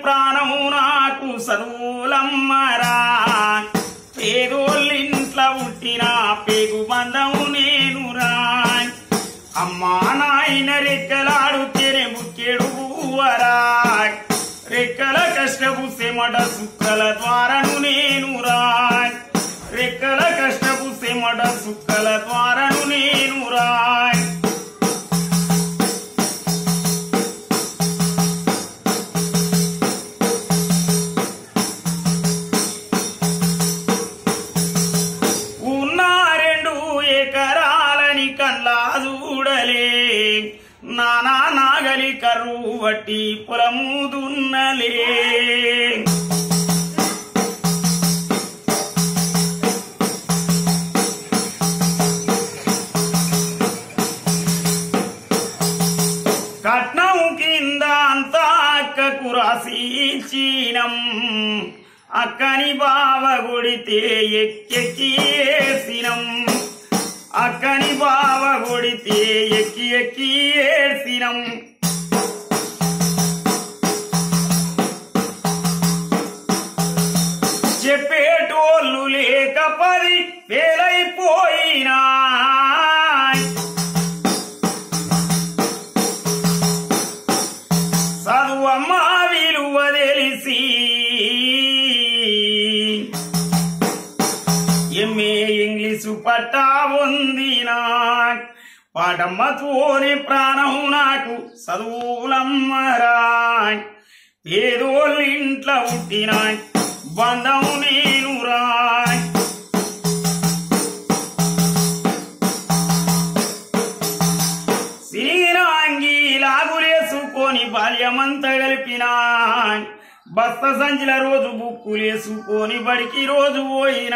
ప్రాణం నాకు చదువులమ్మరా పేదోళ్ళింట్లో పుట్టిన పేగు బంధం నేనురా అమ్మా నాయన రెక్కలాడుతేనే బుక్కెడు పువ్వరా రెక్కల కష్టపు సెమట సుక్కల ద్వారను నేనురా రెక్కల కష్టపు సెమట సుక్కల ద్వారను నేనురా కల్లా చూడలే నానా నాగలి కరువు వట్టి పొలము దున్నలే కట్నం కింద అంతా అక్కకు రాసిచ్చినం అక్కని బావ కొడితే ఎక్కెక్కి ఏసినం అక్కని బావ కొడితే ఎక్కి ఎక్కి ఏడ్సినం చెప్పేటోళ్ళు లేక 10,000 అయిపోయినా చదువమ్మ విలువ తెలిసి ఎంఏ ఇంగ్లీషు పట్టా పొందినా పాటమ్మతోనే ప్రాణం నాకు చదువులమ్మరా పేదోళ్ళింట్లో పుట్టిన బంధం నేనురా శ్రీరాంగి లాగులేసుకొని బాల్యమంతా కలిపినా బస్త సంచిల రోజు బుక్కులేసుకొని బడికి రోజు పోయినా